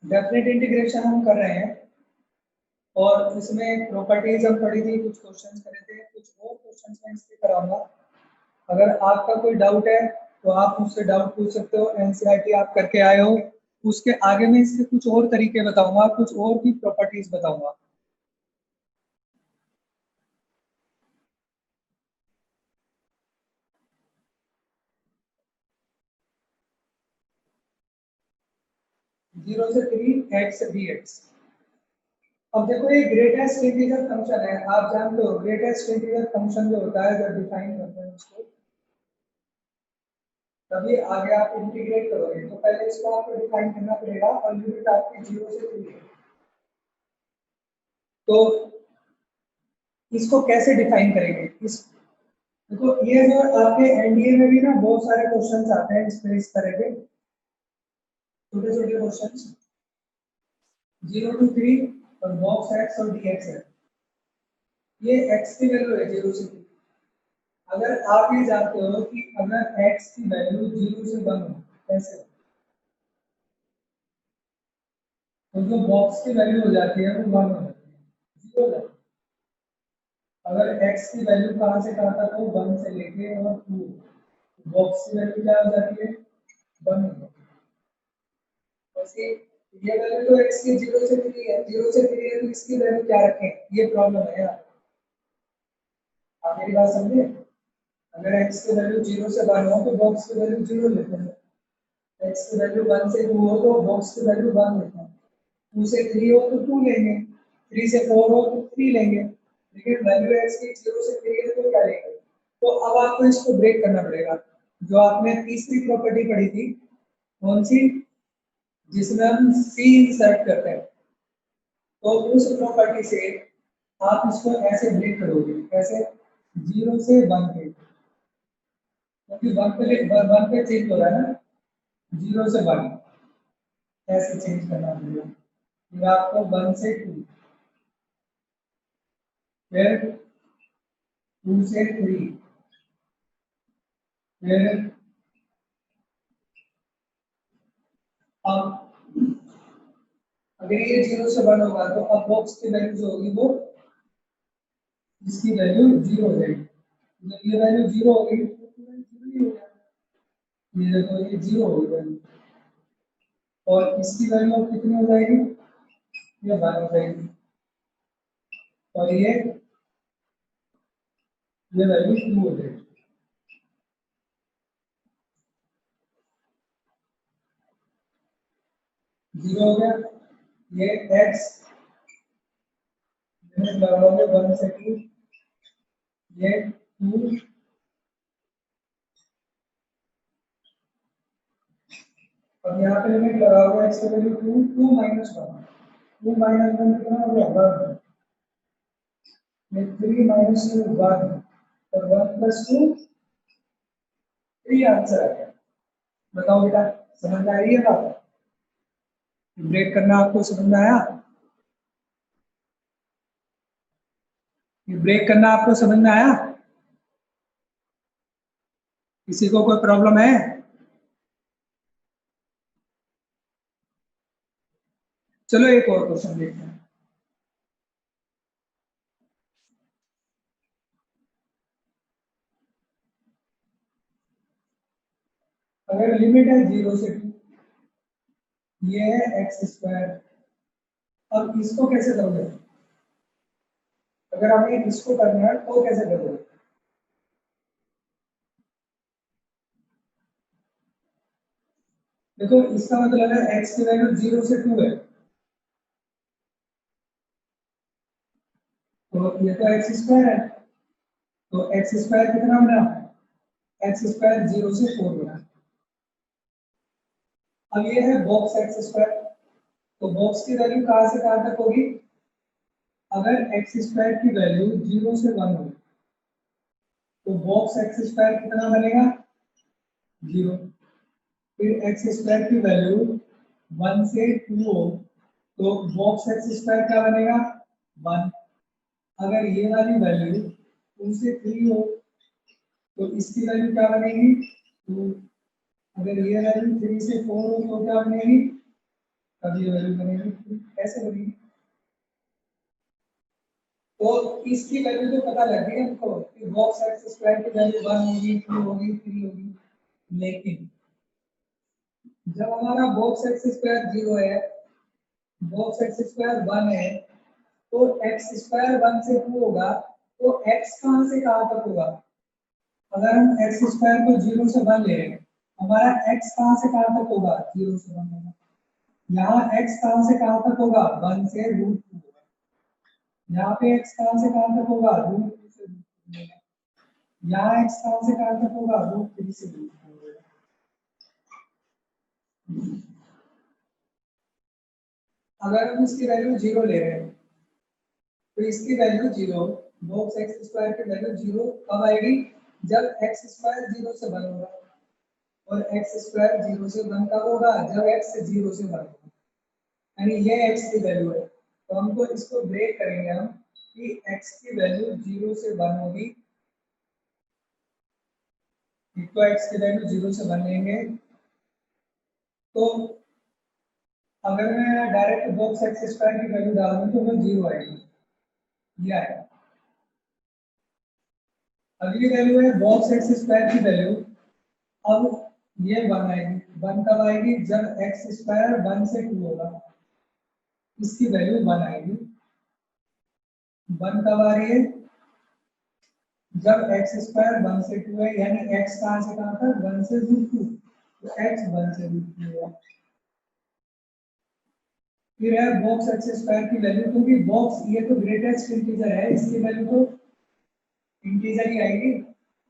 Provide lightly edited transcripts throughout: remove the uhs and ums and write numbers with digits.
Definite integration हम कर रहे हैं और इसमें प्रॉपर्टीज हम पढ़ी थी, कुछ क्वेश्चंस करे थे, कुछ और क्वेश्चंस मैं इसके कराऊंगा। अगर आपका कोई डाउट है तो आप मुझसे डाउट पूछ सकते हो। एनसीईआरटी आप करके आए हो, उसके आगे मैं इसके कुछ और तरीके बताऊंगा, कुछ और भी प्रॉपर्टीज बताऊंगा। जीरो से 3 एक्स डी एक्स। अब देखो ये ग्रेटेस्ट इंटीजर फंक्शन है, आप जानते हो ग्रेटेस्ट इंटीजर फंक्शन जो होता है जब डिफाइन करते हैं उसको, तभी आगे आप इंटीग्रेट करोगे। तो पहले इसको आपको डिफाइन करना पड़ेगा और लिमिट आपकी 0 से 3 है। तो इसको कैसे डिफाइन करेंगे? इस देखो ये जो आपके एनडीए में भी ना बहुत सारे क्वेश्चंस आते हैं इस तरह के छोटे छोटे क्वेश्चंस, 0 to 3 और बॉक्स एक्स और डी एक्स है। ये एक्स की वैल्यू है 0 से 3। अगर आप ये जानते हो कि अगर एक्स की वैल्यू 0 से 1 हो कैसे, तो जो बॉक्स की वैल्यू हो जाती है वो 1 हो जाती है, 0 हो जाती है। अगर x की वैल्यू कहाँ से कहाँ तक हो, 1 से लेके और 2, बॉक्स की वैल्यू क्या हो जाती है, 1 हो जाती है। वैसे ये वैल्यू तो x की 0 से 3 है, 0 से 3 है तो इसकी वैल्यू क्या रखें, ये प्रॉब्लम है यार। आप मेरी बात समझे? अगर x की वैल्यू 0 से 1 हो तो बॉक्स की वैल्यू 0 लेते हैं, x की वैल्यू 1 से 2 हो तो बॉक्स की वैल्यू 1 लेते हैं, 2 से 3 हो तो 2 लेंगे, 3 से 4 हो तो 3 लेंगे। लेकिन वैल्यू x की 0 से 3 है तो क्या लेंगे? तो अब आपको इसको ब्रेक करना पड़ेगा। जो आपने तीसरी प्रॉपर्टी पढ़ी थी, कौन सी, जिसमें हम सी इंसर्ट करते हैं, तो उस प्रॉपर्टी से आप इसको ऐसे ब्रेक करोगे, कैसे, 0 से 1 पे, क्योंकि 1 पे चेंज हो रहा है ना, 0 से 1 ऐसे चेंज करना पड़ेगा। फिर आपको 1 से 2, फिर 2 से 3, फिर अब अगर ये 0 से 1 होगा तो अब बॉक्स की वैल्यू जो होगी वो इसकी वैल्यू 0 हो जाएगी। जब ये वैल्यू 0 हो गई तो पूरा 0 ही हो गया। ये देखो ये 0 हो गई वैल्यू, और इसकी वैल्यू अब कितनी हो जाएगी, ये 1 हो जाएगी, और ये वैल्यू 2 हो जाएगी। जीरो हो गया, ये x लिमिट लगाओगे 1 से 2, ये 2, अब यहाँ पे लिमिट लगाओगे x की वैल्यू 2, 2 माइनस 1, 2 माइनस 1 कितना हो गया 1, ये 3 माइनस 2 1, और 1 प्लस 2 3 आंसर आ गया। बताओ बेटा, समझ में आ रही है बात? ब्रेक करना आपको समझ में आया? ये ब्रेक करना आपको समझ में आया? किसी को कोई प्रॉब्लम है? चलो एक और क्वेश्चन देखते हैं। अगर लिमिट है 0 से 2, ये है एक्स स्क्वायर, अब इसको कैसे करोगे? अगर हमें इसको करना है तो कैसे करोगे? देखो इसका मतलब है एक्स की वैल्यू 0 से 2 है, तो ये तो एक्स स्क्वायर है, तो एक्स स्क्वायर कितना बना, एक्स स्क्वायर 0 से 4 बना। अब ये है बॉक्स एक्स स्क्वायर, तो बॉक्स की वैल्यू कहाँ से कहाँ तक होगी, अगर एक्स स्क्वायर की वैल्यू 0 से 1 हो तो बॉक्स एक्स स्क्वायर कितना बनेगा, 0। फिर एक्स स्क्वायर की वैल्यू 1 से 2 हो तो बॉक्स एक्स स्क्वायर क्या बनेगा, 1। अगर ये वाली वैल्यू 2 से 3 हो तो इसकी वैल्यू क्या बनेगी, 2। अगर ये वैल्यू 3 से 4 हो तो क्या बनेगी, अब ये वैल्यू बनेगी, कैसे बनेगी? तो इसकी वैल्यू तो पता लग गई हमको कि बॉक्स एक्स स्क्वायर की वैल्यू 1 होगी, 2 होगी, 3 होगी, लेकिन जब हमारा बॉक्स एक्स स्क्वायर 0 है, बॉक्स एक्स स्क्वायर 1 है, तो एक्स स्क्वायर 1 से 2 होगा, तो एक्स कहाँ से कहाँ तक होगा? अगर हम एक्स स्क्वायर को 0 से 1 ले रहे हैं, हमारा एक्स कहाँ से कहाँ तक होगा? 0 से 1 होगा। यहाँ एक्स कहाँ से कहाँ तक होगा? 1 से रूट 2 होगा। यहाँ पे एक्स कहाँ से कहाँ तक होगा? रूट 2 से रूट 2 होगा। यहाँ एक्स कहाँ से कहाँ तक होगा? रूट 3 से रूट 4 होगा। अगर हम इसकी वैल्यू 0 ले रहे हैं, तो इसकी वैल्यू 0, बॉक्स एक्स स्क्वायर की वैल्यू 0 कब आएगी? जब एक्स स्क्वायर 0 से 1 होगा। और एक्स स्क्वायर 0 से 1 कब होगा? जब एक्स 0 से 1 होगा। यानी ये एक्स की वैल्यू है। तो हमको इसको ब्रेक करेंगे हम कि एक्स की वैल्यू 0 से 1 होगी, तो एक्स की वैल्यू 0 से 1 लेंगे। तो अगर मैं डायरेक्ट बॉक्स एक्स स्क्वायर की वैल्यू डाल दूं तो वो 0 आएगी, ये आएगा। अगली वैल्यू है बॉक्स एक्स स्क्वायर की वैल्यू, अब ये 1 आएगी। 1 कब आएगी? जब एक्स स्क्वायर 1 से 2 होगा, इसकी वैल्यू 1 आएगी। 1 कब आ रही है? जब एक्स स्क्वायर 1 से 2 है, यानी एक्स कहाँ से कहाँ तक? 1 से रूट 2, तो एक्स 1 से रूट 2 होगा। फिर है बॉक्स एक्स स्क्वायर की वैल्यू, क्योंकि बॉक्स ये तो ग्रेटेस्ट इंटीजर है, इसकी वैल्यू तो इंटीजर ही आएगी।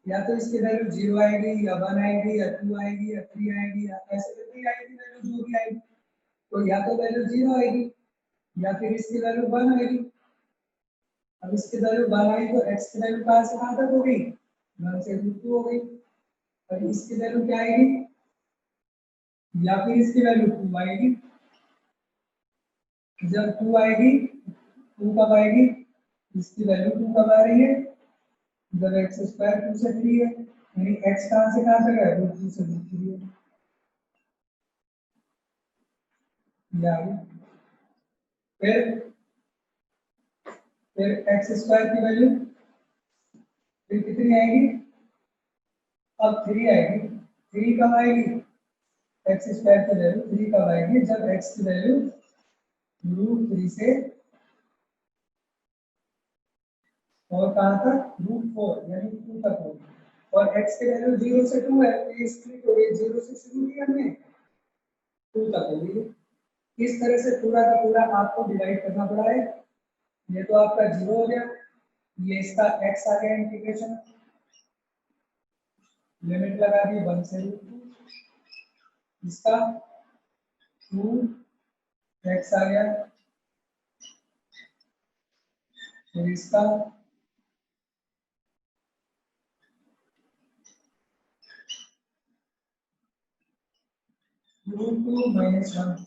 या तो इसकी वैल्यू 0 आएगी, या 1 आएगी, या 2 आएगी, या 3 आएगी, या ऐसे करके आएगी वैल्यू जो भी आएगी। तो या तो वैल्यू 0 आएगी, या फिर इसकी वैल्यू 1 आएगी। अब इसकी वैल्यू 1 आई तो एक्स की वैल्यू कहाँ से कहाँ तक हो गई? 1 से रूट 2 हो गई। और इसकी वैल्यू क्या आएगी? या फिर इसकी वैल्यू 2 आएगी। जब 2 आएगी, 2 कब आएगी? इसकी वैल्यू 2 कब आ रही है? जब एक्स स्क्वायर 2 से 3 है, यानी एक्स कहाँ से कहाँ तक है? रूट 2 से रूट 3 है। ये आ गई। फिर एक्स स्क्वायर की वैल्यू फिर कितनी आएगी? अब 3 आएगी। 3 कब आएगी? एक्स स्क्वायर की वैल्यू 3 कब आएगी? जब एक्स की वैल्यू रूट 3 से और कहाँ तक? रूट 4 यानी 2 तक होगी। और एक्स की वैल्यू 0 से 2 है, तो ये स्प्लिट हो गई। 0 से शुरू किया हमने, 2 तक होगी। इस तरह से पूरा का पूरा आपको डिवाइड करना पड़ा है। ये तो आपका 0 हो गया, ये इसका एक्स आ गया इंटीग्रेशन, लिमिट लगा दी 1 से रूट 2, इसका 2 एक्स आ गया, फिर इसका रूट 2 माइनस 1।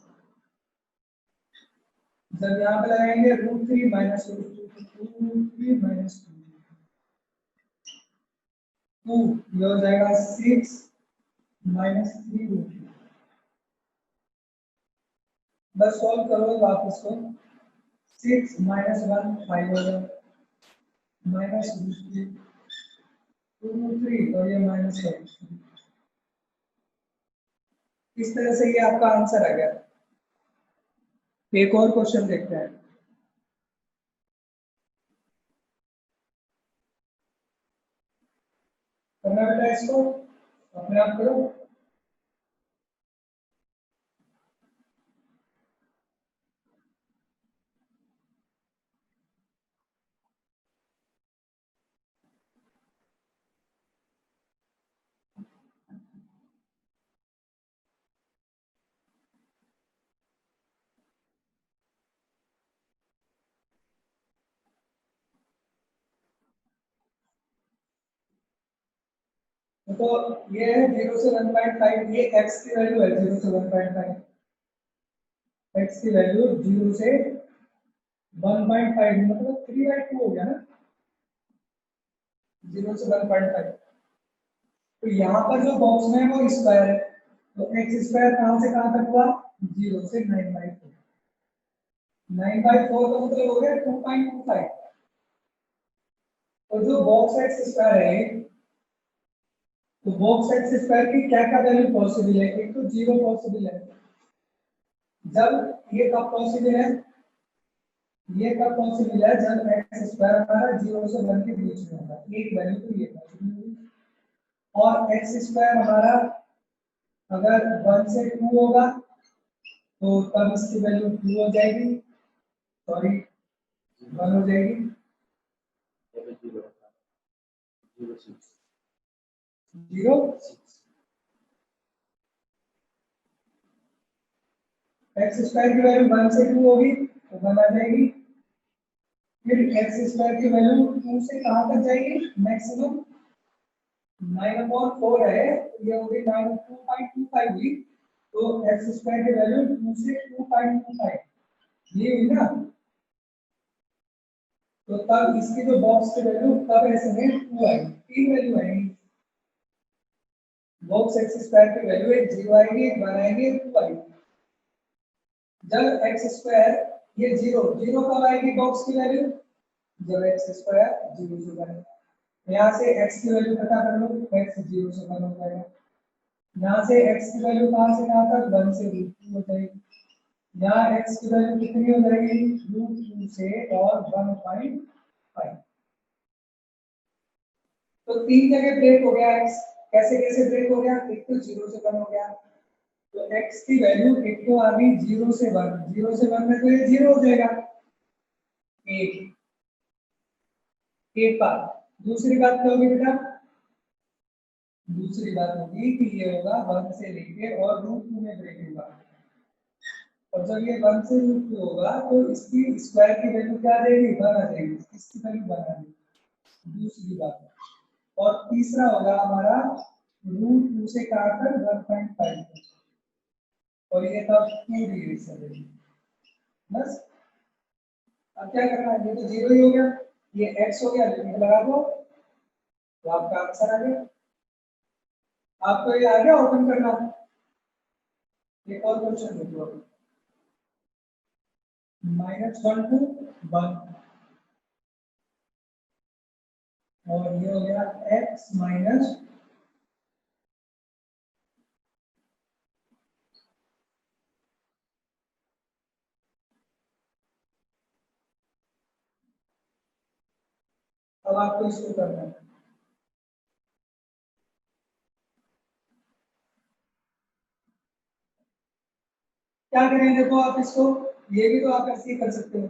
जब यहाँ पे लगाएंगे रूट 3 माइनस रूट 2, तो रूट 3 माइनस 2, ये हो जाएगा 6 माइनस 3 रूट 2। बस सॉल्व करो वापस को। 6 माइनस 1 5 हो जाएगा, माइनस रूट 3 2 रूट 3, और ये माइनस है। इस तरह से ये आपका आंसर आ गया। एक और क्वेश्चन देखते हैं। करना बेटा इसको, अपने आप करो। तो ये है 0 से 1.5, ये x की वैल्यू है 0 से 1.5। x की वैल्यू 0 से 1.5 मतलब 3/2 हो गया ना, 0 से 1.5। तो यहाँ पर जो बॉक्स में है वो स्क्वायर है, तो एक्स स्क्वायर कहाँ से कहाँ तक हुआ, 0 से 9/4। 9/4 का मतलब हो गया 2.25। और जो बॉक्स एक्स स्क्वायर है, तो बॉक्स एक्स स्क्वायर की क्या क्या वैल्यू पॉसिबल है, एक तो 0 पॉसिबल है। जब ये कब पॉसिबल है, ये कब पॉसिबल है, जब एक्स स्क्वायर हमारा 0 से 1 के बीच में होगा, एक वैल्यू तो ये पॉसिबल होगी। और एक्स स्क्वायर हमारा अगर 1 से 2 होगा तो तब इसकी वैल्यू 2 हो जाएगी, सॉरी 1 हो जाएगी। 0 एक्स स्क्वायर की वैल्यू 1 से 2 होगी तो 1 आ जाएगी। फिर एक्स स्क्वायर की वैल्यू 2 से कहां तक जाएगी, मैक्सिमम 9/4 है, तो ये होगी 2.25 हुई। तो एक्स स्क्वायर की वैल्यू 2 से 2.25 ये हुई ना। तो तब इसकी जो बॉक्स की वैल्यू तब ऐसे में 2 आएगी, तीन वैल्यू आएगी। बॉक्स एक्स स्क्वायर की वैल्यू एक 0 आएगी, एक 1 आएगी, एक 2 आएगी। जब एक्स स्क्वायर ये 0 0 कब आएगी बॉक्स की वैल्यू, जब एक्स स्क्वायर 0 से 1। यहाँ से x की वैल्यू पता कर लो, x 0 से 1 हो जाएगा। यहाँ से x की वैल्यू कहाँ से कहाँ तक, 1 से √2 हो जाएगी। यहाँ x की वैल्यू कितनी हो जाएगी, √2 से और 1.5। तो तीन जगह ब्रेक हो गया x। कैसे कैसे ब्रेक हो गया, एक तो 0 से 1 हो गया, तो x की वैल्यू एक तो आ गई 0 से 1, 0 से 1 में तो ये 0 हो जाएगा, एक बात। दूसरी बात क्या होगी बेटा, दूसरी बात होगी कि ये होगा 1 से लेके और √2 में ब्रेक होगा। और जब ये 1 से √2 होगा तो इसकी स्क्वायर की वैल्यू क्या आ जाएगी, 1 आ जाएगी, इसकी वैल्यू 1 आ जाएगी, दूसरी बात। और तीसरा होगा हमारा √2 से काटकर 1.5, और ये तब 2 डिग्री से रहेगी। बस अब क्या करना है, ये तो 0 ही हो गया, ये x हो गया, लिमिट लगा दो तो आपका आंसर आ गया। आपको ये आ गया ओपन करना। एक और क्वेश्चन देखो, -1 to 1 और ये हो गया x माइनस अब आपको इसको करना है, क्या करें, देखो आप इसको, ये भी तो आप ऐसे ही कर सकते हो,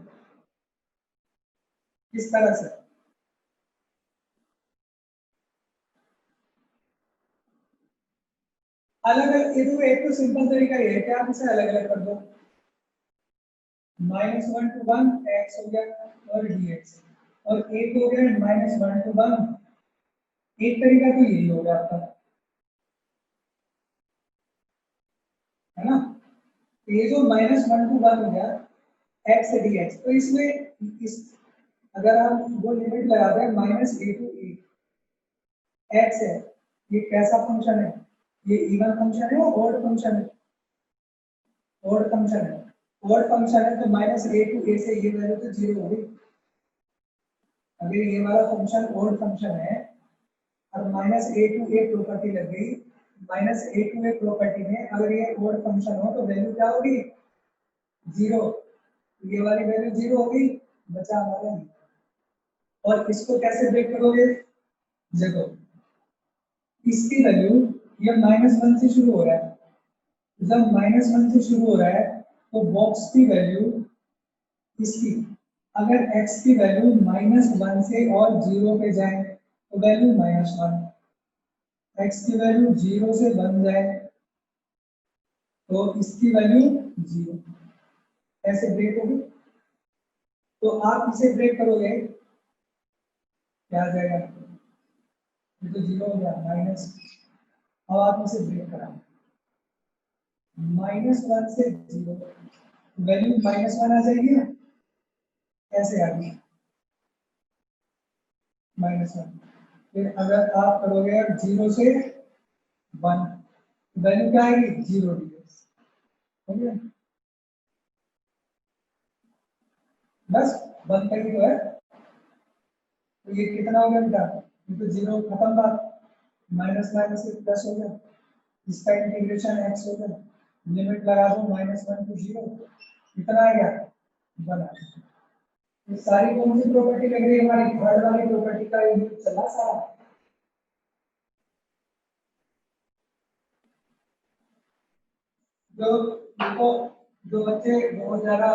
इस तरह से। अलग अलग, ये तो एक तो सिंपल तरीका ये है कि आप इसे अलग अलग कर दो। -1 to 1 x हो गया और dx, और एक हो गया -1 to 1। एक तरीका तो यही हो गया आपका, है ना। तो ये जो -1 to 1 हो गया x dx, तो इसमें इस अगर हम वो लिमिट लगाते हैं -a to a, x है, ये कैसा फंक्शन है, ये इवन फंक्शन है और ऑड फंक्शन है, ऑड फंक्शन है, ऑड फंक्शन है, तो -a to a से ये वैल्यू तो 0 होगी। अगर ये वाला फंक्शन ऑड फंक्शन है और -a to a प्रॉपर्टी लग गई, -a to a प्रॉपर्टी में अगर ये ऑड फंक्शन हो तो वैल्यू क्या होगी, 0। ये वाली वैल्यू 0 होगी, बचा हमारा। और इसको कैसे ब्रेक करोगे, देखो इसकी वैल्यू, ये -1 से शुरू हो रहा है, जब -1 से शुरू हो रहा है तो बॉक्स की वैल्यू इसकी, अगर x की वैल्यू -1 से और 0 पे जाए तो वैल्यू -1, x की वैल्यू 0 से 1 जाए तो इसकी वैल्यू 0, ऐसे ब्रेक होगी। तो आप इसे ब्रेक करोगे, क्या आ जाएगा, ये तो 0 हो गया माइनस। अब आप इसे ब्रेक कराओ, -1 से 0, वैल्यू -1 आ जाएगी ना, कैसे आ गई -1। फिर अगर आप करोगे 0 से 1, वैल्यू क्या आएगी 0 डिग्री। हो गया बस बंद करके तो है। तो ये कितना हो गया बेटा, ये तो 0 खत्म बात, माइनस माइनस से प्लस हो गया, इसका इंटीग्रेशन x हो गया, लिमिट लगा दो -1 टू 0, कितना आ गया 1 आ गया। ये सारी कौन सी प्रॉपर्टी लग रही है हमारी, थर्ड वाली प्रॉपर्टी का यूज चला सारा। जो देखो, जो बच्चे बहुत ज्यादा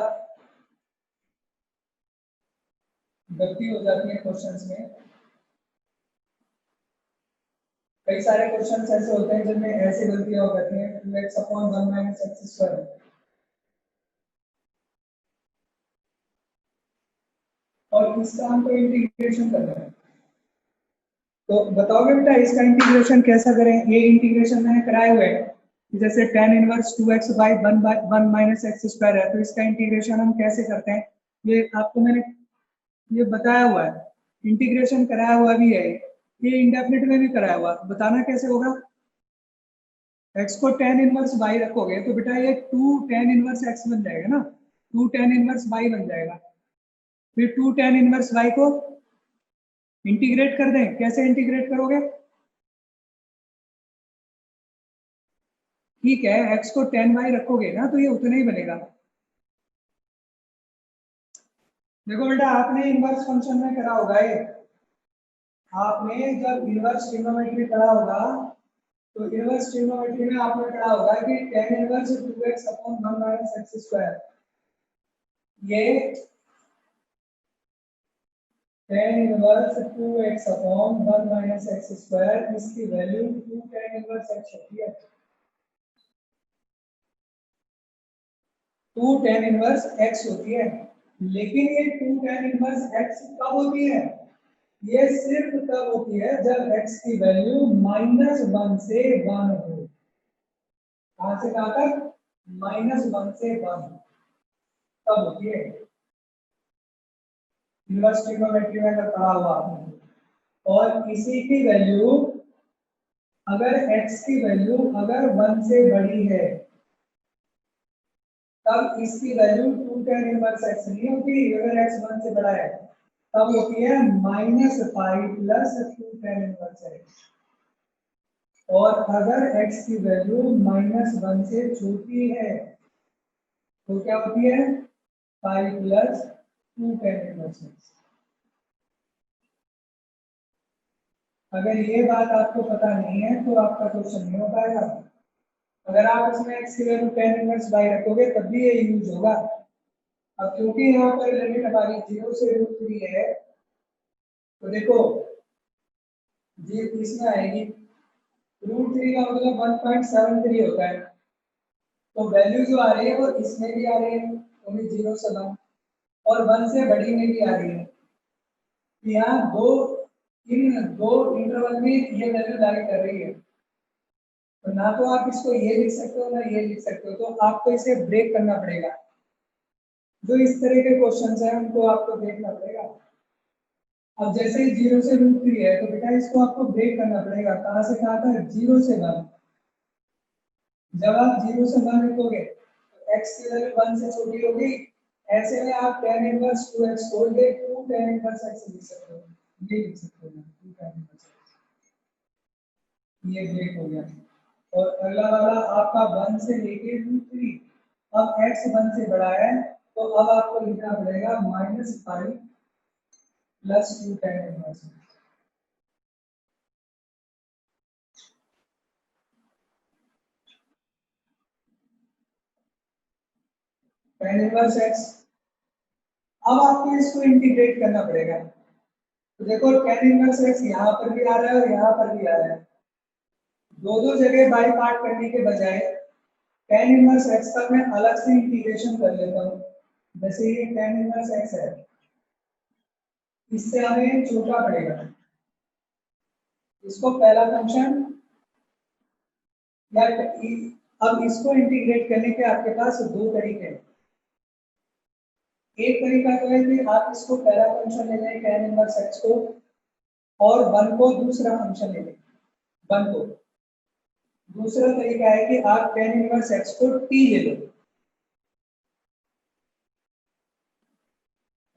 गलती हो जाती है क्वेश्चंस में, कई सारे क्वेश्चंस ऐसे होते हैं जिनमें ऐसे गलतियां हो जाती हैं, 2x upon 1 minus x square, और इसका हमको इंटीग्रेशन करना है। तो बताओगे बेटा इसका इंटीग्रेशन कैसा करें। ये इंटीग्रेशन मैंने कराए हुए है, जैसे tan inverse 2x by 1 minus x square है, तो इसका इंटीग्रेशन हम कैसे करते हैं, ये आपको मैंने ये बताया हुआ है, इंटीग्रेशन कराया हुआ भी है, ये इंडेफिनिट में भी कराया हुआ, बताना कैसे होगा। x को tan इनवर्स बाई रखोगे तो बेटा ये 2 tan इनवर्स x बन जाएगा ना, 2 tan इनवर्स बाई बन जाएगा, फिर 2 tan इनवर्स y को इंटीग्रेट कर दें, कैसे इंटीग्रेट करोगे, ठीक है x को tan y रखोगे ना तो ये उतना ही बनेगा। देखो बेटा आपने इनवर्स फंक्शन में करा होगा ये, आपने जब इनवर्स ट्रिग्नोमेट्री पढ़ा होगा तो इनवर्स ट्रिग्नोमेट्री में आपने पढ़ा होगा कि tan inverse 2x upon 1 minus x square, ये tan inverse 2x upon 1 minus x square, इसकी वैल्यू 2 tan इनवर्स x होती है, 2 tan इनवर्स x होती है। लेकिन ये 2 tan इनवर्स x कब होती है, ये सिर्फ तब होती है जब x की वैल्यू -1 से 1 हो। कहां से कहां तक, -1 से 1 तब होती है, इनवर्स ट्रिग्नोमेट्री में अगर पढ़ा हुआ आपने। और इसी की वैल्यू, अगर x की वैल्यू अगर 1 से बड़ी है तब इसकी वैल्यू 2 tan इनवर्स x नहीं होती, अगर x 1 से बड़ा है तब होती है -5 प्लस 2 tan इनवर्स x। और अगर x की वैल्यू -1 से छोटी है तो क्या होती है 5 प्लस 2 tan इनवर्स x। अगर ये बात आपको पता नहीं है तो आपका क्वेश्चन नहीं हो पाएगा। अगर आप इसमें x की वैल्यू tan इनवर्स y रखोगे तब भी ये यूज होगा। अब क्योंकि यहाँ पर लिमिट हमारी 0 से √3 है, तो देखो जी इसमें आएगी, √3 का मतलब 1.73 होता है, तो वैल्यू जो आ रही है वो इसमें भी आ रही है, यानी 0 से 1, और 1 से बड़ी में भी आ रही है। यहाँ इन दो इंटरवल में ये वैल्यू लाइक कर रही है, तो ना तो आप इसको ये लिख सकते हो ना ये लिख सकते हो, तो आपको इसे ब्रेक करना पड़ेगा। जो इस तरह के क्वेश्चंस हैं उनको आपको देखना पड़ेगा। अब जैसे ही 0 से √3 है तो बेटा इसको आपको ब्रेक करना पड़ेगा, कहां से कहां तक, 0 से 1। जब आप 0 से 1 लिखोगे तो x की वैल्यू 1 से छोटी होगी, ऐसे में आप tan इनवर्स 2x छोड़ के 2 tan इनवर्स x लिख सकते हो, ये लिख सकते हो 2 tan इनवर्स x, ये ब्रेक हो गया। और अगला वाला आपका 1 से लेके √3, अब x 1 से बड़ा है तो अब आपको लिखना पड़ेगा -5 plus 2 tan inverse x। tan inverse x, अब आपको इसको इंटीग्रेट करना पड़ेगा। तो देखो tan इनवर्स x यहाँ पर भी आ रहा है और यहाँ पर भी आ रहा है, दो जगह बाई पार्ट करने के बजाय tan इनवर्स x का मैं अलग से इंटीग्रेशन कर लेता हूँ। जैसे ये tan इनवर्स x है, इससे हमें छोटा पड़ेगा, इसको पहला फंक्शन या अब इसको इंटीग्रेट करने के आपके पास दो तरीके हैं। एक तरीका तो है कि आप इसको पहला फंक्शन ले लें tan इनवर्स x को, और 1 को दूसरा फंक्शन ले लें, 1 को दूसरा तरीका है कि आप tan इनवर्स x को t ले लो,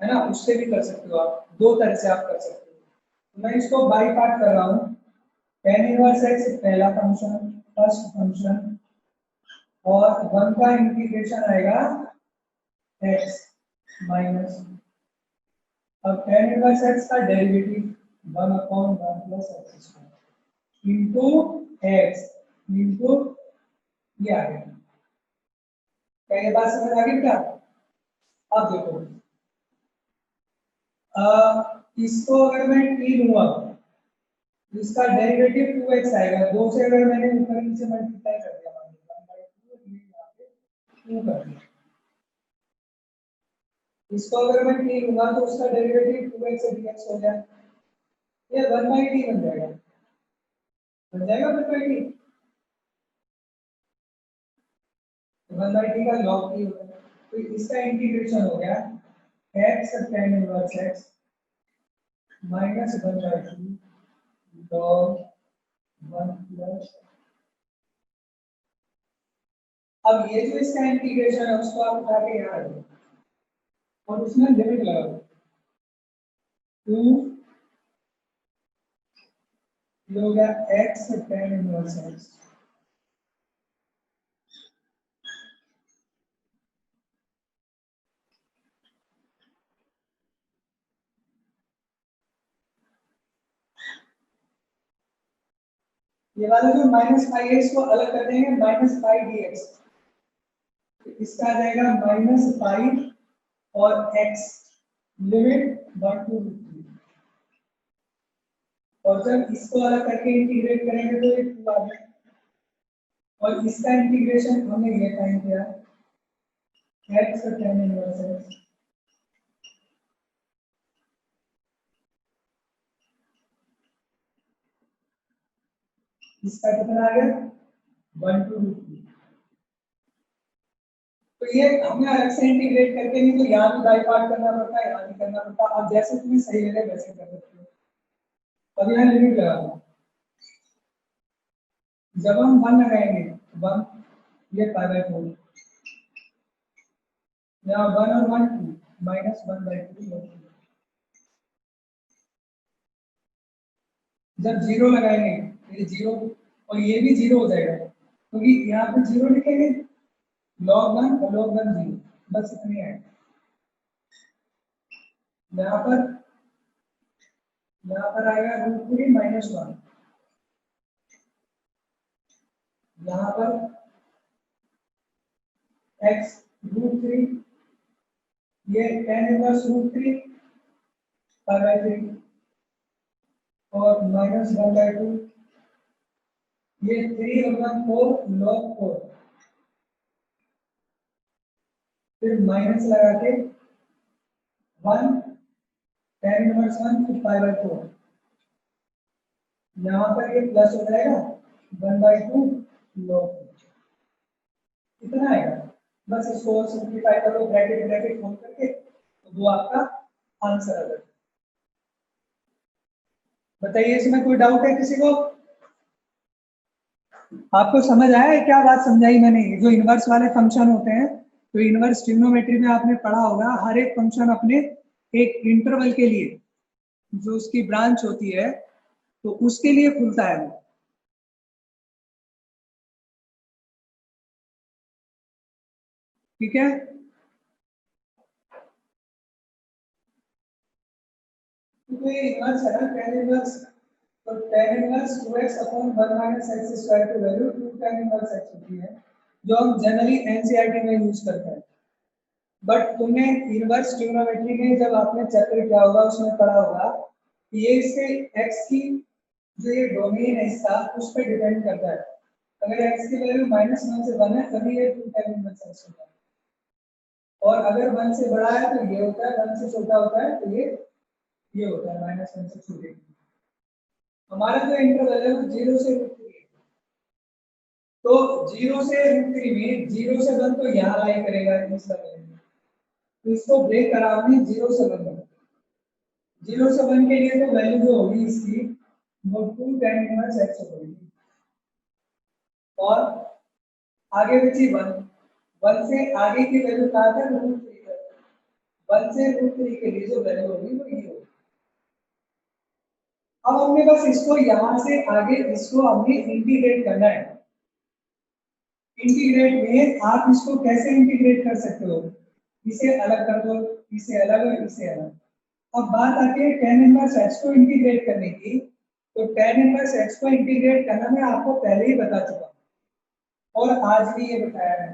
है ना, उससे भी कर सकते हो आप, दो तरह से आप कर सकते हो। तो मैं इसको बाई पार्ट कर रहा हूँ। tan इनवर्स x पहला फंक्शन, फर्स्ट फंक्शन, और वन का इंटीग्रेशन आएगा x माइनस, अब tan इनवर्स x का derivative 1/1 plus x square into x into ये आ गया। क्या ये बात समझ आ गई क्या? अब देखो, इसको अगर मैं t लूंगा तो इसका डेरिवेटिव 2x आएगा, 2 से अगर मैंने ऊपर नीचे मल्टीप्लाई कर दिया, मान लो 1/2 ये यहाँ पे 2 कर दिया, इसको अगर मैं t लूंगा तो उसका डेरिवेटिव 2x से dx हो जाए, ये 1/t बन जाएगा, बन जाएगा 1/t, 1/t का log t होगा। तो इसका इंटीग्रेशन हो गया x tan inverse x minus 1/2 log 1 plus, अब ये जो इसका इंटीग्रेशन है उसको आप उठा के यहाँ रखो और उसमें लिमिट लगाओ 2, ये हो गया x tan इनवर्स x, ये वाला जो माइनस पाई है इसको अलग कर देंगे, माइनस पाई dx, इसका आ जाएगा माइनस पाई और x लिमिट 1 to 3, और जब इसको अलग करके इंटीग्रेट करेंगे तो ये 2 आ जाएगा, और इसका इंटीग्रेशन हमने ये फाइंड किया x tan इनवर्स x, इसका कितना आ गया 1 to 3। तो ये हमें अलग से इंटीग्रेट करके नहीं, तो यहाँ भी बाई पार्ट करना पड़ता है, यहाँ भी करना पड़ता है, अब जैसे तुम्हें सही लगे वैसे कर सकते हो। अब यहाँ लिमिट लगा दो, जब हम 1 लगाएंगे 1, ये पाई/4, यहाँ 1 और 1 2 माइनस 1/2, जब 0 लगाएंगे ये 0 और ये भी 0 हो जाएगा, क्योंकि यहाँ पे 0 लिखेंगे, log 1 और log 1 0, बस इतनी है। यहाँ पर आएगा √3 माइनस 1, यहाँ पर x √3, ये tan इनवर्स √3 पाई/3 और माइनस 1/2, ये 3 और 1 4 log 4, फिर माइनस लगा के 1 tan इनवर्स 1 फिर पाई/4, यहाँ पर ये प्लस हो जाएगा 1/2 log 4, इतना आएगा। बस इसको सिंप्लीफाई करो, ब्रैकेट ब्रैकेट खोल करके, तो वो आपका आंसर आ जाएगा। बताइए इसमें कोई डाउट है किसी को? आपको समझ आया है क्या बात समझाई मैंने? जो इनवर्स वाले फंक्शन होते हैं, तो इनवर्स ट्रिग्नोमेट्री में आपने पढ़ा होगा, हर एक फंक्शन अपने एक इंटरवल के लिए जो उसकी ब्रांच होती है तो उसके लिए खुलता है वो, ठीक है। तो ये इनवर्स है ना, tan इनवर्स, तो tan inverse 2x upon 1 minus x square की वैल्यू 2 tan इनवर्स x होती है, जो हम जनरली एनसीईआरटी में यूज करते हैं। बट तुमने इनवर्स ट्रिग्नोमेट्री में जब आपने चैप्टर किया होगा उसमें पढ़ा होगा कि ये इसके x की जो ये डोमेन है इसका उस पर डिपेंड करता है। अगर x की वैल्यू -1 से 1 है तभी ये 2 tan इनवर्स x होता है, और अगर 1 से बड़ा है तो ये होता है, 1 से छोटा होता है तो ये होता है, -1 से छोटे। हमारा जो इंटरवल है वो 0 से √3 है, तो 0 से √3 में 0 से 1 तो यहाँ लाई करेगा इस लेवल में, तो इसको ब्रेक करा हमने 0 से 1 में। 0 से 1 के लिए तो वैल्यू जो होगी इसकी वो 2 tan इनवर्स x होगी, और आगे बची 1, 1 से आगे की वैल्यू कहा था √3 तक, 1 से √3 के लिए जो वैल्यू होगी वो ये होगी। अब हमने बस इसको यहां से आगे इसको हमने इंटीग्रेट करना है। इंटीग्रेट में आप इसको कैसे इंटीग्रेट कर सकते हो, इसे अलग कर दो, इसे अलग और इसे अलग। अब बात आती है tan इनवर्स x को इंटीग्रेट करने की, तो tan इनवर्स x को इंटीग्रेट करना मैं आपको पहले ही बता चुका हूं और आज भी ये बताया है।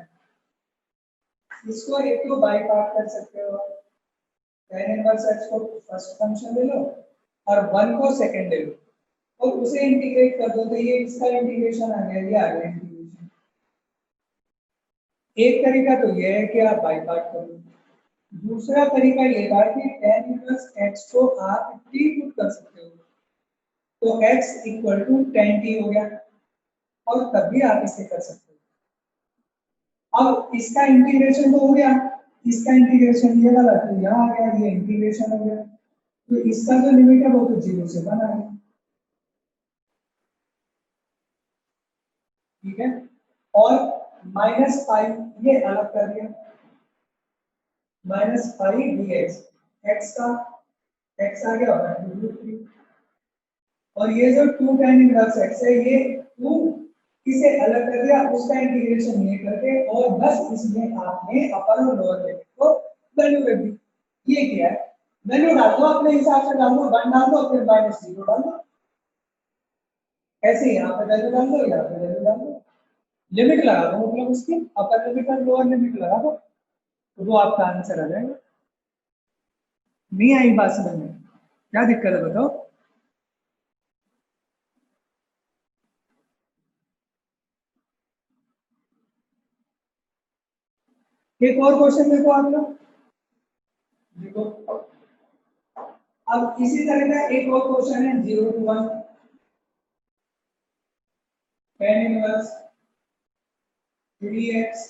इसको एक तो बाई पार्ट कर सकते हो, tan इनवर्स x को फर्स्ट फंक्शन ले लो और 1 को सेकंड ले लो और उसे इंटीग्रेट कर दो, तो ये इसका इंटीग्रेशन आ गया, ये आ गया इंटीग्रेशन। एक तरीका तो ये है कि आप बाई पार्ट करो, दूसरा तरीका ये था कि tan इनवर्स x को आप t पुट कर सकते हो, तो x equal to tan t हो गया और तब भी आप इसे कर सकते हो। अब इसका इंटीग्रेशन तो हो गया, इसका इंटीग्रेशन ये वाला तो यहाँ आ गया, ये इंटीग्रेशन हो गया, तो इसका जो लिमिट है वो तो 0 से 1 आ गया, ठीक है। और -5 ये अलग कर दिया, -5 dx, x का x आ गया होगा √3 और ये जो 2 tan इनवर्स x है ये 2 इसे अलग कर दिया, उसका इंटीग्रेशन ये करके और बस इसमें आपने अपर और लोअर लिमिट को वैल्यू रख दी। ये क्या है, वैल्यू डाल दो अपने हिसाब से, डाल दो 1 डाल दो फिर -0 डाल दो, ऐसे यहाँ पे वैल्यू डाल दो, यहाँ पे वैल्यू डाल दो, लिमिट लगा दो, मतलब उसकी अपर लिमिट और लोअर लिमिट लगा दो, तो वो आपका आंसर आ जाएगा। नहीं आई बात समझ में, क्या दिक्कत है बताओ। एक और क्वेश्चन देखो आप लोग, देखो अब इसी तरह का एक और क्वेश्चन है 0 to 1 tan इनवर्स 3x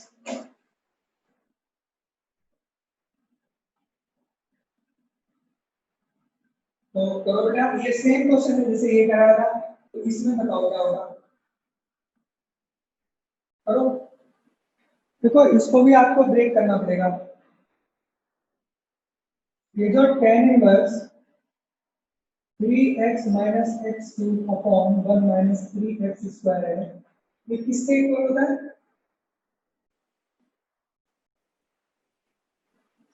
तो करो बेटा, ये सेम क्वेश्चन है जैसे ये करा था, तो इसमें बताओ क्या होगा, करो। देखो इसको भी आपको ब्रेक करना पड़ेगा, ये जो tan inverse 3x minus x cube upon 1 minus 3x square है, ये किसके इक्वल होता है,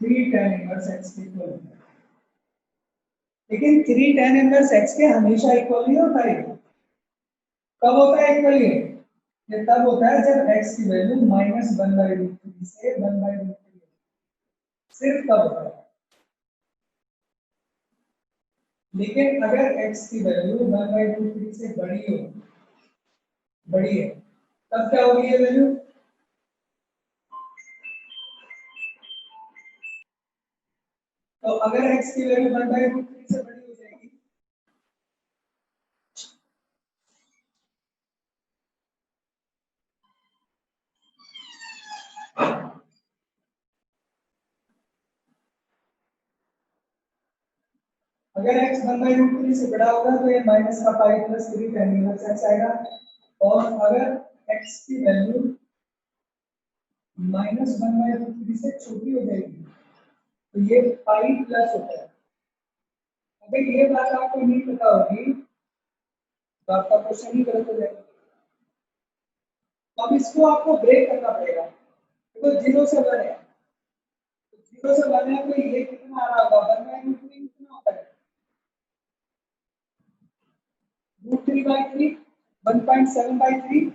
3 tan इनवर्स x के इक्वल होता है। लेकिन 3 tan इनवर्स x के हमेशा इक्वल नहीं होता है, कब होता है इक्वल, ये तब होता है जब x की वैल्यू -1/√3 से 1/√3, सिर्फ तब होता है। लेकिन अगर x की वैल्यू 1/√3 से बड़ी है, तब क्या होगी ये वैल्यू, तो अगर x की वैल्यू 1/√3 से बड़ी हो जाएगी, अगर x 1/√3 से बड़ा होगा तो ये माइनस का pi plus 3 tan inverse x आएगा, और अगर x की वैल्यू -1/√3 से छोटी हो जाएगी तो ये पाई प्लस होता है। अगर ये बात आपको नहीं पता होगी तो आपका क्वेश्चन ही गलत हो जाएगा। तो अब इसको आपको ब्रेक करना पड़ेगा, देखो 0 से 1 है, तो 0 से 1 है तो ये कितना आ रहा होगा, 1/√3 कितना होता है, √3/3 1.7/3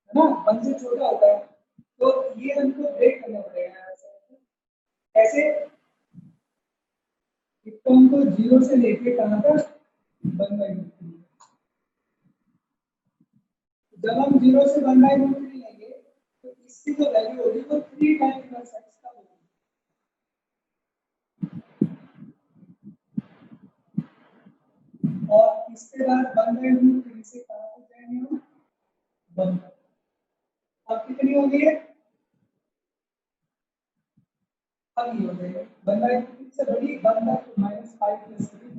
है ना, 1 से छोटा होता है, तो ये हमको ब्रेक करना पड़ेगा ऐसे। एक तो हमको 0 से लेके कहां तक 1/√3, जब हम 0 से 1/√3 लेंगे तो इसकी जो वैल्यू होगी वो 3 tan इनवर्स x का होगी, और इसके बाद 1/√3 से कहां तक जाएंगे हम, 1 तक। अब कितनी हो गई है, अब ये हो जाएगा 1/√3 से बड़ी 1 तक -5 + 3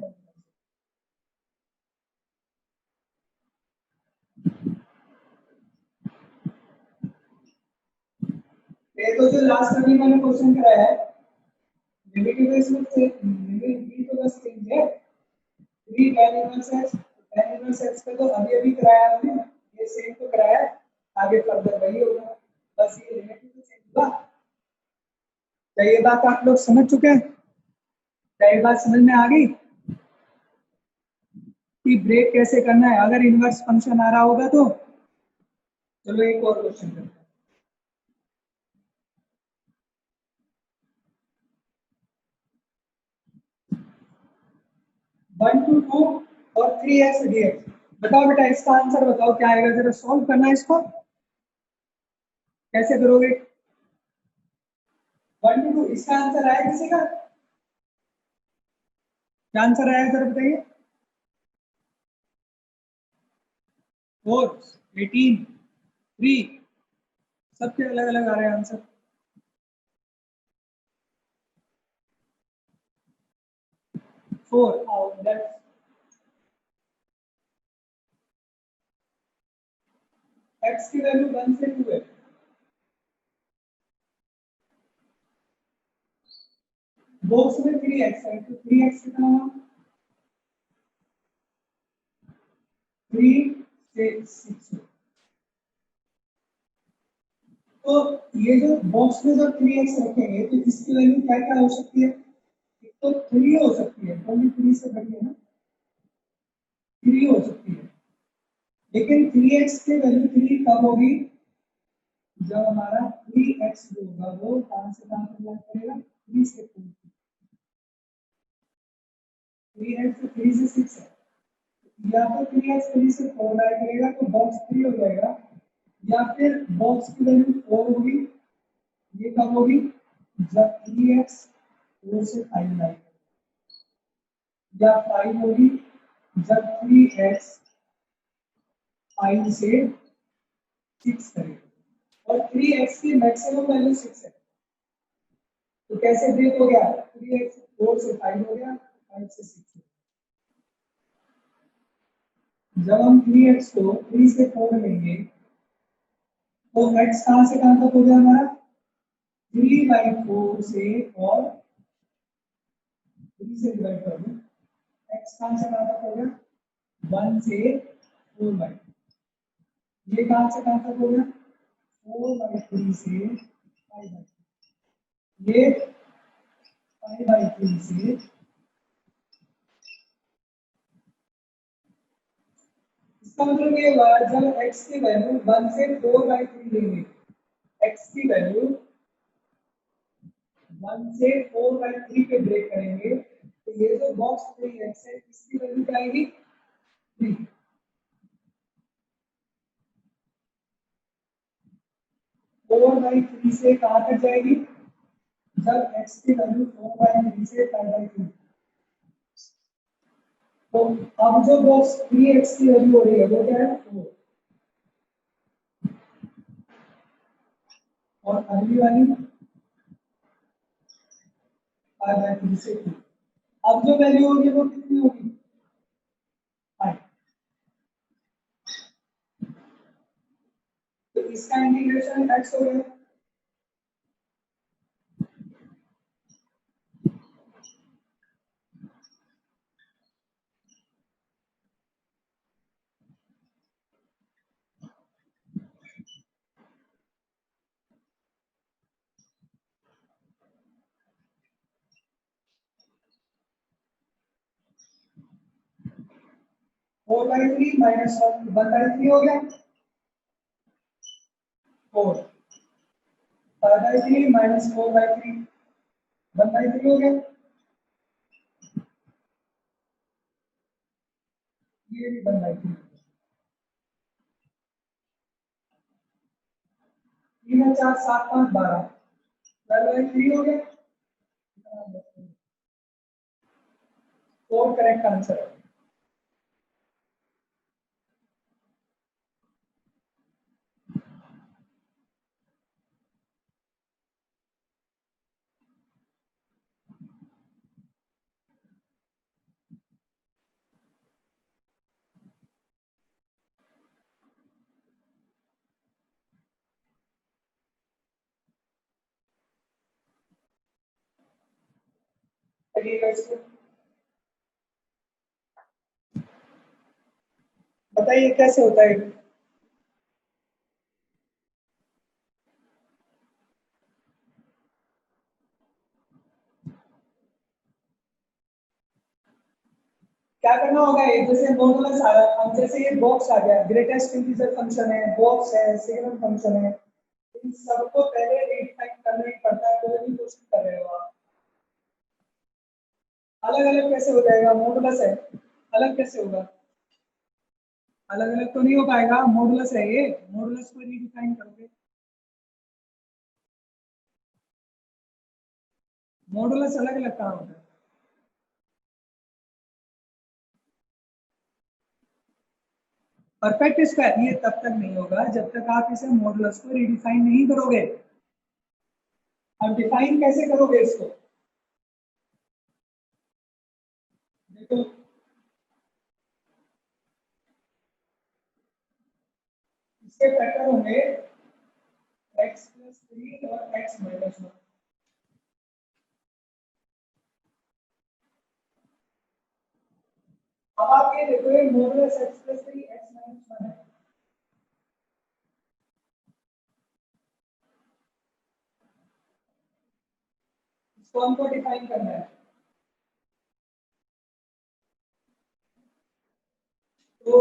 ये तो जो लास्ट अभी मैंने क्वेश्चन कराया है, लिमिट तो इसमें से लिमिट भी तो बस चेंज है। 3 tan inverse x, tan inverse x का तो अभी अभी कराया हमने, ये सेम तो कराया है, आगे फर्दर वही होगा, बस ये लिमिट तो चेंज हुआ। क्या ये बात आप लोग समझ चुके हैं? क्या ये बात समझ में आ गई कि ब्रेक कैसे करना है अगर इनवर्स फंक्शन आ रहा होगा तो? चलो एक और क्वेश्चन करते हैं। 1 to 2 और 3x dx। बताओ बेटा इसका आंसर बताओ क्या आएगा, जरा सॉल्व करना है इसको। कैसे करोगे? 1 to 2 इसका आंसर आया किसी का? क्या आंसर आया जरा बताइए। 4, 18, 3, सबके अलग अलग आ रहे हैं आंसर। फोर एक्स की वैल्यू 1 से 2 है। बॉक्स में 3x है तो 3x कितना हुआ? 3 से 6। तो ये जो बॉक्स में जो 3x रखेंगे तो इसकी वैल्यू क्या क्या हो सकती है? एक तो 3 हो सकती है, ओनली 3 से बड़ी है ना, 3 हो सकती है। लेकिन 3x की वैल्यू 3 कब होगी? जब हमारा 3x जो होगा वो कहां से कहां तक लाइक करेगा? 3 से 4। 3x तो 3 से 6 है, या तो 3x 3 से 4 लाइक करेगा तो बॉक्स 3 हो जाएगा, या फिर बॉक्स की वैल्यू 4 होगी। ये कब होगी? जब 3x 4 से 5 लाइक, या 5 होगी जब 3x 5 से 6 करेगा। और 3x की मैक्सिमम वैल्यू 6 है, तो कैसे ब्रेक हो गया? 3x 4 से 5 हो गया, 5 से 6 हो गया। जब हम 3x को 3 से 4 लेंगे तो x कहां से कहां तक हो गया हमारा? 3/4 से, और 3 से डिवाइड कर दो, x कहां से कहां तक हो गया? 1 से 4/, ये कहां से कहां तक हो गया? 4/3 से 5/3, ये 5/3 से, इसका मतलब ये हुआ जब x की वैल्यू 1 से 4/3 लेंगे, x की वैल्यू 1 से 4/3 पे ब्रेक करेंगे तो ये जो बॉक्स 3x है इसकी वैल्यू क्या आएगी? 3। 4/3 से कहां तक जाएगी? जब x की वैल्यू 4/3 से 5/3, तो अब जो बॉक्स 3x की वैल्यू हो रही है वो क्या है? 4। और अगली वाली 5/3 से 2। अब जो वैल्यू होगी वो कितनी होगी? 5। तो इसका इंटीग्रेशन x हो गया। फोर बाई थ्री माइनस 1/3 हो गया 4। 5/3 माइनस 4/3 1/3 हो गया, ये भी 1/3। 3 और 4 7 5 12, 12/3 हो गया। फोर करेक्ट आंसर है। करिएगा इसको, बताइए कैसे होता है। क्या करना होगा, ये जैसे मॉडुलस आ रहा, अब जैसे ये बॉक्स आ गया, ग्रेटेस्ट इंटीजर फंक्शन है, बॉक्स है, सिग्नम फंक्शन है, इन सबको पहले रिडिफाइन करना ही पड़ता है, कोई भी क्वेश्चन कर रहे हो आप। अलग अलग कैसे हो जाएगा, मॉडुलस है, अलग कैसे होगा, अलग अलग तो नहीं हो पाएगा, मॉडुलस है ये, मॉडुलस को रिडिफाइन करोगे, मॉडुलस अलग अलग कहाँ होता है। परफेक्ट स्क्वायर ये तब तक नहीं होगा जब तक आप इसे मॉडुलस को रिडिफाइन नहीं करोगे। अब डिफाइन कैसे करोगे इसको, देखो इसके फैक्टर होंगे x+3 और x-1। अब आप ये देखो, ये मॉडुलस x+3 x-1 है, इसको हमको डिफाइन करना है। तो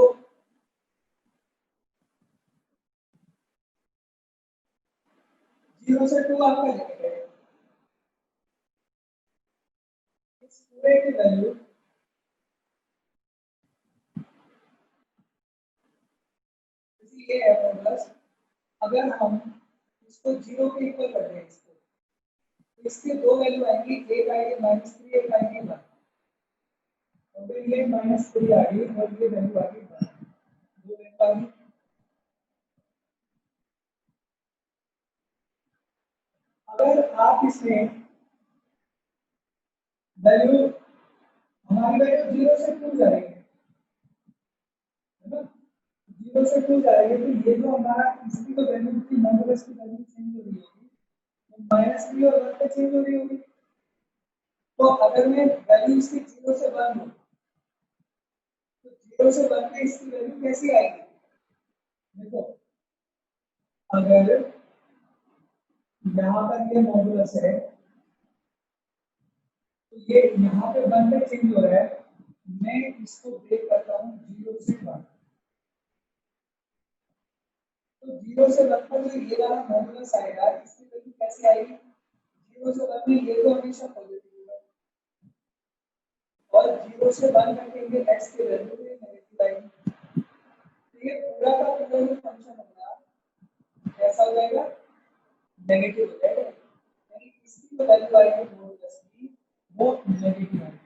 0 से 2 आपका लिखेंगे, इस पूरे की वैल्यू ये है मॉडुलस। अगर हम इसको 0 के इक्वल कर दें इसको, तो इसके दो वैल्यू आएंगी, एक आएगी -3, एक आएगी 1, और फिर ये -3 आ गई और ये वैल्यू आ गई 1, दो वैल्यू आ गई। अगर आप इसमें वैल्यू, हमारी वैल्यू 0 से 2 जा रही है ना, 0 से 2 जा रही है, तो ये जो हमारा इसकी तो वैल्यू थी, मॉडुलस की वैल्यू चेंज हो रही होगी, -3 और 1 पे चेंज हो रही होगी। तो अगर मैं वैल्यू इसकी 0 से 1 हूँ, तो 0 से 1 में इसकी वैल्यू कैसी आएगी, देखो अगर यहाँ पर ये मॉडुलस है, तो ये यहाँ पे 1 पे चेंज हो रहा है, मैं इसको ब्रेक करता हूँ 0 से 1, तो 0 से 1 पर जो ये वाला मॉडुलस आएगा, इसकी वैल्यू कैसी आएगी, 0 से 1 में ये तो हमेशा पॉजिटिव होगा, और 0 से 1 रखेंगे x की वैल्यू में नेगेटिव आएगी, तो ये पूरा का पूरा जो फंक्शन होगा कैसा हो जाएगा, नेगेटिव हो जाएगा, यानी इसकी जो वैल्यू आएगी मॉडुलस की वो नेगेटिव आएगी।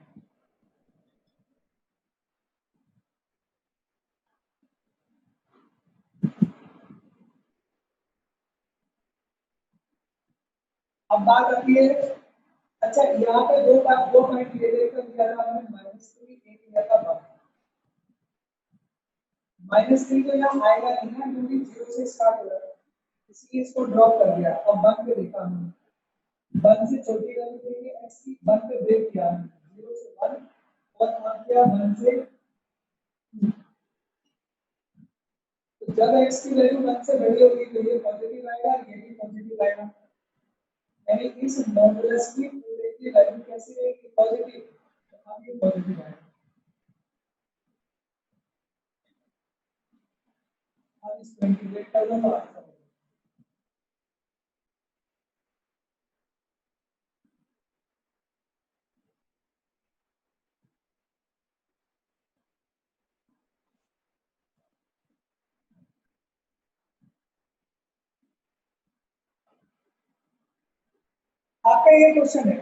अब बात आती है, अच्छा यहाँ पे दो पॉइंट ले लेकर दिया था हमने, -3 एक लिया था 1, -3 तो यहाँ आएगा नहीं ना, क्योंकि 0 से स्टार्ट हो रहा है, इसलिए इसको ड्रॉप कर दिया। अब 1 पे देखा हमने, 1 से छोटी वैल्यू लेंगे x की, 1 पे ब्रेक किया हमने 0 से 1, और अब किया 1 से 2। तो जब x की वैल्यू 1 से बड़ी होगी तो ये पॉजिटिव आएगा, ये भी पॉजिटिव आएगा, यानी इस मॉडुलस की पूरे की वैल्यू कैसी रहेगी, पॉजिटिव, तो अब ये पॉजिटिव आएगा। अब इसको इंटीग्रेट कर दो तो आंसर होगा। आपका ये क्वेश्चन है,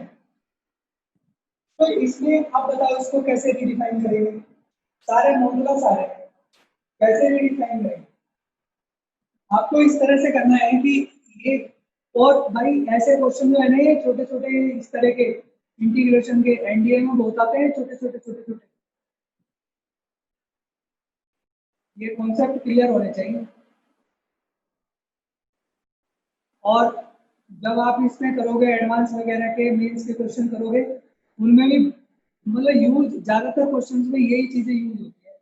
तो इसमें आप बताओ इसको कैसे रिडिफाइन करेंगे, सारे मॉडुलस आ रहे हैं, कैसे रिडिफाइन करेंगे। आपको इस तरह से करना है कि ये, और भाई ऐसे क्वेश्चन जो है ना, ये छोटे छोटे इस तरह के इंटीग्रेशन के एनडीए में बहुत आते हैं, छोटे छोटे छोटे छोटे, ये कॉन्सेप्ट क्लियर होने चाहिए। और जब आप इसमें करोगे एडवांस वगैरह के मेंस के क्वेश्चन करोगे, उनमें भी मतलब यूज ज्यादातर क्वेश्चंस में यही चीजें यूज होती है।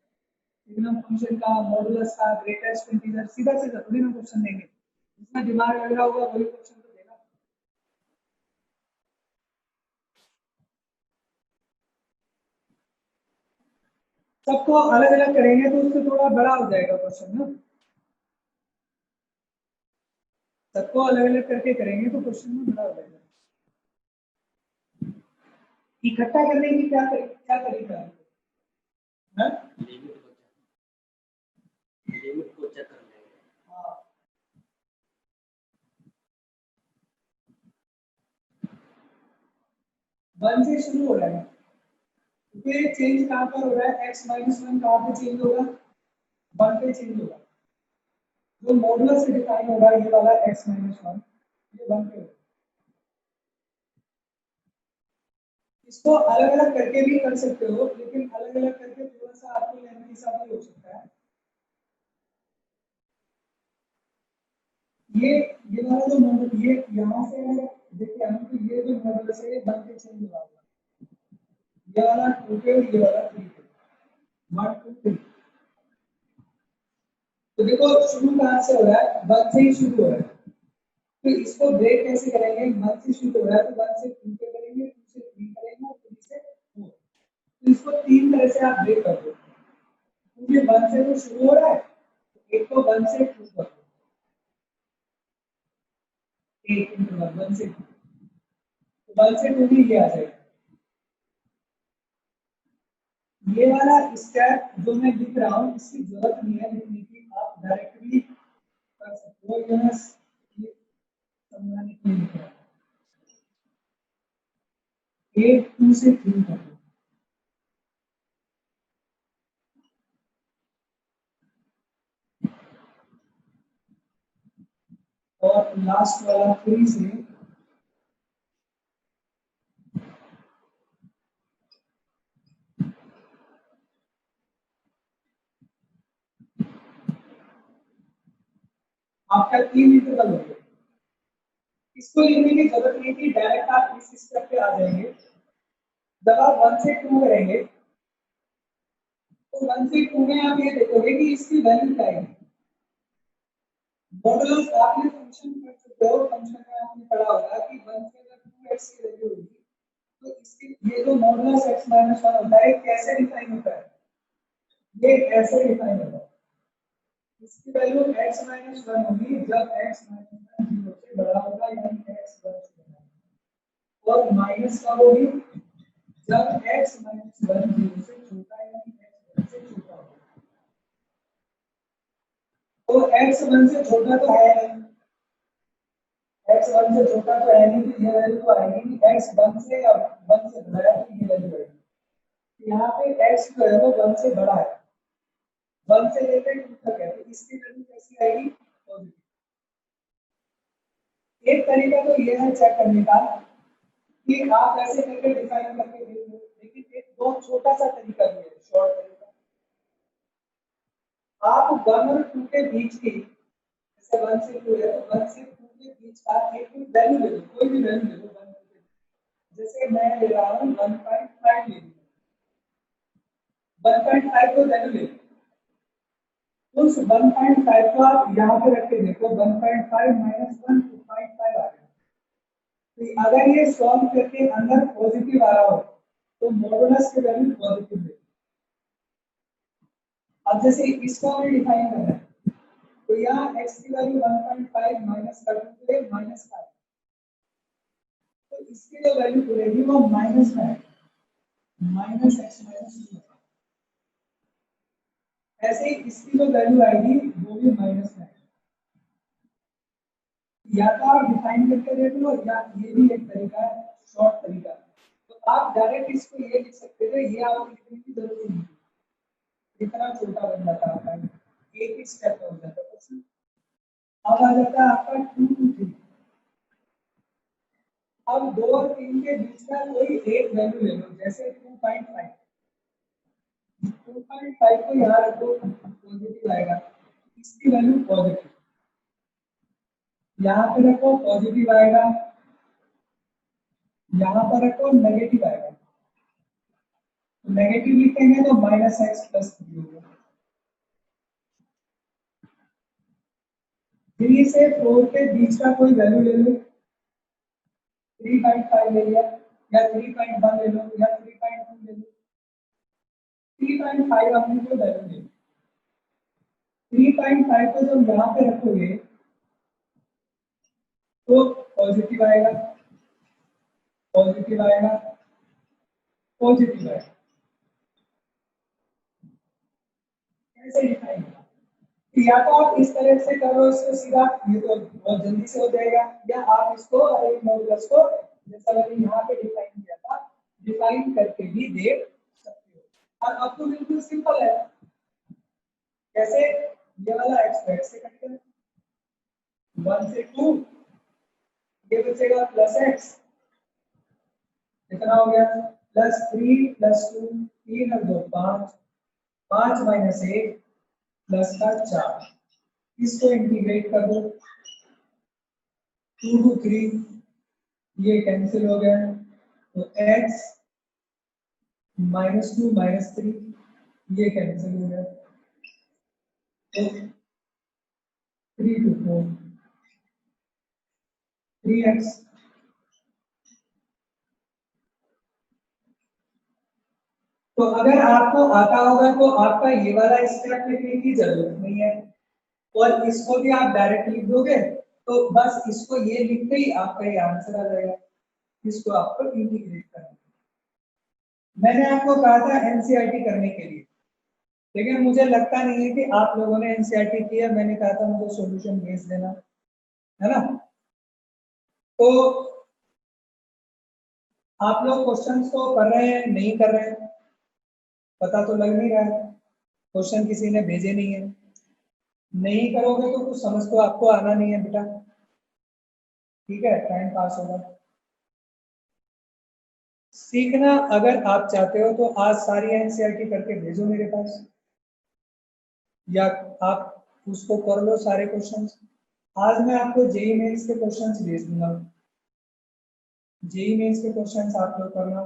इग्नम फंक्शन का, मॉडुलस का, ग्रेटेस्ट इंटीजर, सीधा सीधा थोड़ी ना क्वेश्चन देंगे, जिसका दिमाग लग रहा होगा वही क्वेश्चन तो देगा। सबको अलग अलग करेंगे तो उससे थोड़ा बड़ा हो जाएगा क्वेश्चन ना। सबको अलग अलग करके करेंगे तो क्वेश्चन में बड़ा हो जाएगा। इकट्ठा करने की क्या तरीका है? लिमिट को चेक करने के। हाँ, वन से शुरू हो रहा है, क्योंकि चेंज कहाँ पर हो रहा है, x माइनस वन कहाँ पे चेंज होगा, वन पे चेंज होगा। जो मॉडुलस से डिफाइन होगा ये वाला x माइनस वन, ये वन पे होगा। इसको अलग अलग करके भी कर सकते हो, लेकिन अलग अलग करके थोड़ा सा आपको लेने के हिसाब से हो सकता है। ये वाला जो मॉडल, ये यहाँ से देखिए हम, तो ये जो मॉडल है ये वन पे चेंज होगा, ये वाला टू पे और ये वाला थ्री पे, वन टू थ्री। तो देखो शुरू कहाँ से हो रहा है, वन से ही शुरू हो रहा है। तो इसको ब्रेक कैसे करेंगे, वन से शुरू हो रहा है तो वन से टू पे करेंगे, टू से थ्री करेंगे और थ्री से फोर। तो इसको तीन तरह से आप ब्रेक कर दो, क्योंकि वन से तो शुरू हो रहा है, एक तो वन से टू कर दो, एक इंटरवल वन से टू, तो वन से टू भी ये आ जाएगा। ये वाला स्टेप जो मैं लिख रहा हूँ इसकी जरूरत नहीं है लिखने की, आप डायरेक्टली कर सकते हो। यह समझाने के लिए लिख रहा हूँ, एक टू से थ्री कर दो, और लास्ट वाला थ्री से आपका तीन इंटरवल हो गया। इसको लिखने की जरूरत नहीं थी, डायरेक्ट आप इस स्टेप पे आ जाएंगे। जब आप वन से टू करेंगे तो वन से टू में आप ये देखोगे कि इसकी वैल्यू क्या है। मॉडुलस आपने फंक्शन कर चुके हो, फंक्शन में आपने पढ़ा होगा कि वन से अगर टू एक्स की वैल्यू होगी तो इसकी ये जो मॉडुलस एक्स माइनस वन होता है कैसे डिफाइन होता है, ये ऐसे डिफाइन होता है। इसकी वैल्यू x माइनस वन होगी जब x माइनस वन जीरो से बड़ा होगा, यानी x वन से बड़ा, और माइनस कब होगी, जब x माइनस वन जीरो से छोटा, यानी x वन से छोटा होगा। तो x वन से छोटा तो है नहीं, x वन से छोटा तो है नहीं, तो ये वैल्यू तो आएगी नहीं। x वन से या वन से बड़ा है तो ये वैल्यू आएगी। यहाँ पे x जो है वो वन से बड़ा है, वन से लेकर टू तक है, तो इसकी वैल्यू कैसी आएगी, पॉजिटिव। एक तरीका तो ये है चेक करने का कि आप ऐसे करके डिफाइन करके देख लो, लेकिन एक बहुत छोटा सा तरीका भी है, शॉर्ट तरीका। आप वन और टू के बीच की, जैसे वन से टू है तो वन से टू के बीच का एक वैल्यू ले लो, कोई भी वैल्यू ले लो वन टू के। जैसे मैं ले रहा हूँ 1.5 ले लो, 1.5 को वैल्यू ले लो, उस 1.5 को आप यहाँ पे रख के देखो, 1.5 माइनस 1 2.5 आ गया। तो अगर ये सॉल्व करके अंदर पॉजिटिव आ रहा हो तो मॉडुलस की वैल्यू पॉजिटिव है। अब जैसे इसको हमें डिफाइन करना है, तो यहाँ x की वैल्यू 1.5 माइनस कर दूंगे -5, तो इसकी जो वैल्यू मिलेगी वो माइनस में है, माइनस एक्स माइनस टू। ऐसे ही इसकी जो वैल्यू आएगी वो भी माइनस में है। या तो आप डिफाइन करके देख लो, या ये भी एक तरीका है, शॉर्ट तरीका। तो आप डायरेक्ट इसको ये लिख सकते थे, ये आपको लिखने की जरूरत नहीं है, इतना छोटा बन जाता है, एक ही स्टेप हो जाता है। अब आ जाता है आपका 2 to 3। अब 2 और 3 के बीच का कोई एक वैल्यू ले लो, जैसे 2.5। 2.5 को यहाँ रखो, पॉजिटिव आएगा, इसकी वैल्यू पॉजिटिव, यहाँ पे रखो पॉजिटिव आएगा, यहाँ पर रखो नेगेटिव आएगा। नेगेटिव लिखेंगे तो -x+3 होगा। 3 से 4 के बीच का कोई वैल्यू ले लो, 3.5 ले लिया, या 3.1 ले लो, या 3.2 ले लो। 3.5 हमने जो वैल्यू ली, 3.5 को जब यहाँ पे रखोगे तो पॉजिटिव आएगा, पॉजिटिव आएगा, पॉजिटिव आएगा। कैसे दिखाएंगे? या तो आप इस तरह से करो इसको सीधा, ये तो बहुत जल्दी से हो जाएगा, या आप इसको एक मॉडुलस को जैसा मैंने यहाँ पे डिफाइन किया था, डिफाइन करके भी देख सकते हो। और अब तो बिल्कुल सिंपल है। कैसे? ये वाला x से कट कर 1 से 2, ये बचेगा +x, कितना हो गया? +3 +2, 3 और 2 5, 5 - 1 प्लस का 4, इसको इंटीग्रेट कर दो, 2 to 3, ये कैंसिल हो गया, तो x -2 -3 ये कैंसिल हो गया, तो 3 to 4 3x। तो अगर आपको आता होगा तो आपका ये वाला स्टेप लिखने की जरूरत नहीं है, और इसको भी आप डायरेक्ट लिख दोगे, तो बस इसको ये लिख के ही आपका ये आंसर आ जाएगा। इसको आपको इंटीग्रेट करना है। मैंने आपको कहा था एनसीईआरटी करने के लिए, लेकिन मुझे लगता नहीं है कि आप लोगों ने एनसीईआरटी किया। मैंने कहा था मुझे सॉल्यूशन भेज देना, है ना? तो आप लोग क्वेश्चंस को कर रहे हैं नहीं कर रहे हैं पता तो लग नहीं रहा है, क्वेश्चन किसी ने भेजे नहीं है। नहीं करोगे तो कुछ समझ तो आपको आना नहीं है बेटा, ठीक है? टाइम पास होगा। सीखना अगर आप चाहते हो तो आज सारी एनसीईआरटी करके भेजो मेरे पास, या आप उसको कर लो सारे क्वेश्चंस। आज मैं आपको जेईई मेंस के क्वेश्चंस भेज दूंगा, जेईई मेंस के क्वेश्चंस आप लोग करना।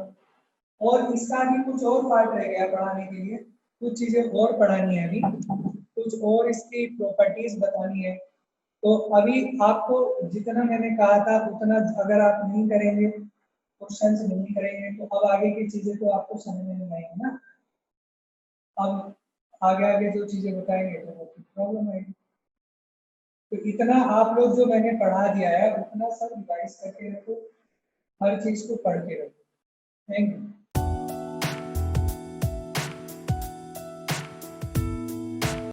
और इसका भी कुछ और पार्ट रह गया पढ़ाने के लिए, कुछ चीजें और पढ़ानी है अभी, कुछ और इसकी प्रॉपर्टीज बतानी है। तो अभी आपको जितना मैंने कहा था उतना अगर आप नहीं करेंगे, क्वेश्चंस नहीं करेंगे, तो अब आगे की चीजें तो आपको समझ में नहीं आएगी ना। अब आगे आगे जो चीजें बताएंगे तो वो प्रॉब्लम आएगी। तो इतना आप लोग जो मैंने पढ़ा दिया है उतना सब रिवाइज करके रखो, हर चीज को पढ़ के रखो। Thank you.